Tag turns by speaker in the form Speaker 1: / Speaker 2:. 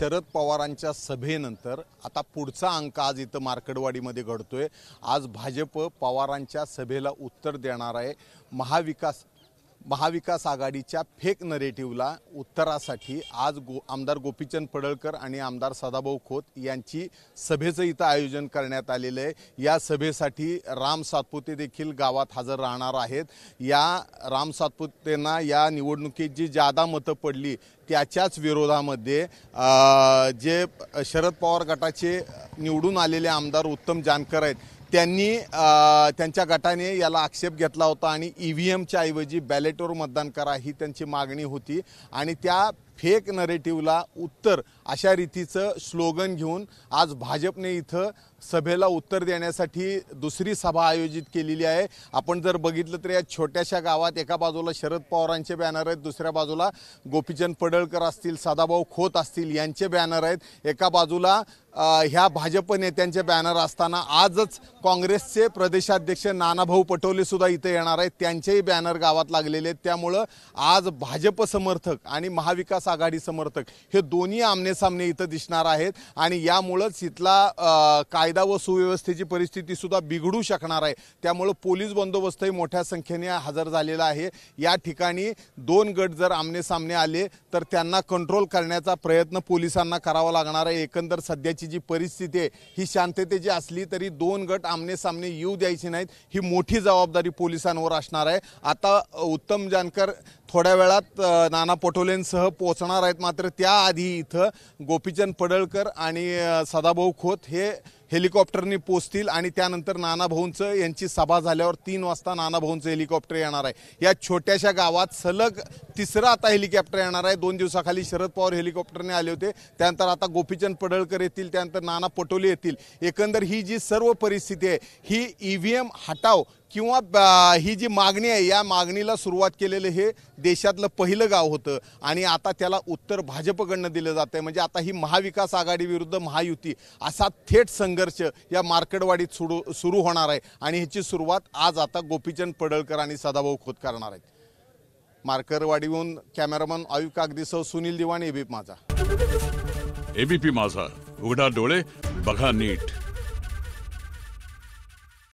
Speaker 1: शरद पवारांच्या सभेनंतर आता पुढचा अंक आज इथं मार्केटवाडीमध्ये घडतोय। आज भाजप पवारांच्या सभेला उत्तर देणार आहे। महाविकास आघाडीच्या फेक नरेटिव्हला उत्तरासाठी आज आमदार गोपीचंद पडळकर आणि आमदार सदाभाऊ खोत यांची सभेचं इथं आयोजन करण्यात आलेलं आहे। या सभेसाठी राम सातपुते देखील गावात हजर राहणार आहेत। या राम सातपुतेंना या निवडणुकीत जी जादा मतं पडली त्याच्याच विरोधामध्ये जे शरद पवार गटाचे निवडून आलेले आमदार उत्तम जानकर आहेत त्यांनी त्यांच्या गटाने याला आक्षेप घेतला होता आणि ईव्हीएमच्या ऐवजी बॅलेटवर मतदान करा ही त्यांची मागणी होती आणि त्या फेक नरेटिव्हला उत्तर अशा रीतीचं स्लोगन घेऊन आज भाजपने इथं सभेला उत्तर देण्यासाठी दुसरी सभा आयोजित केलेली आहे। आपण जर बघितलं तर या छोट्याशा गावात एका बाजूला शरद पवारांचे बॅनर आहेत, दुसऱ्या बाजूला गोपीचंद पडळकर असतील, सदाभाऊ खोत असतील यांचे बॅनर आहेत। एका बाजूला ह्या भाजप नेत्यांचे बॅनर असताना आजच काँग्रेसचे प्रदेशाध्यक्ष नानाभाऊ पटोले सुद्धा इथे येणार आहेत, त्यांचेही बॅनर गावात लागलेले आहेत। त्यामुळे आज भाजप समर्थक आणि महाविकास आघाडी समर्थक हे दोन्ही आमनेसामने इथं दिसणार आहेत आणि यामुळेच इथला कायदा व सुव्यवस्थेची परिस्थिती सुद्धा बिघडू शकणार आहे। त्यामुळे पोलीस बंदोबस्तही मोठ्या संख्येने हजर झालेला आहे। या ठिकाणी दोन गट जर आमनेसामने आले तर त्यांना कंट्रोल करण्याचा प्रयत्न पोलिसांना करावा लागणार आहे। एकंदर सध्याची जी परिस्थिती आहे ही शांततेची असली तरी दोन गट आमनेसामने येऊ द्यायची नाहीत ही मोठी जबाबदारी पोलिसांवर असणार आहे। आता उत्तम जानकर थोड्या वेळात नाना पटोलेंसह पोहोचणार आहेत, मात्र त्याआधी इथं गोपीचंद पडळकर आणि सदाभाऊ खोत हे हेलिकॉप्टरने पोहोचतील आणि त्यानंतर नानाभाऊंचं यांची सभा झाल्यावर 3 वाजता नानाभाऊंचं हेलिकॉप्टर येणार आहे। या छोट्याशा गावात सलग तिसरा आता हेलिकॉप्टर येणार आहे। 2 दिवसाखाली शरद पवार हेलिकॉप्टरने आले होते, त्यानंतर आता गोपीचंद पडळकर येतील, त्यानंतर नाना पटोले येतील। एकंदर ही जी सर्व परिस्थिती आहे ही ईव्हीएम हटाव किंवा ही जी मागणी आहे या मागणीला सुरुवात केलेलं हे देशातलं पहिलं गाव होतं आणि आता त्याला उत्तर भाजपकडनं दिलं जात आहे। म्हणजे आता ही महाविकास आघाडी विरुद्ध महायुती असा थेट संघर्ष या मार्केटवाडीत सुरू होणार आहे आणि ह्याची सुरुवात आज आता गोपीचंद पडळकर आणि सदाभाऊ खोत करणार आहेत। मार्केटवाडीहून कॅमेरामन आयुब कागदीसह सुनील दिवाण, एबीपी माझा।
Speaker 2: एबीपी माझा, उघडा डोळे बघा नीट।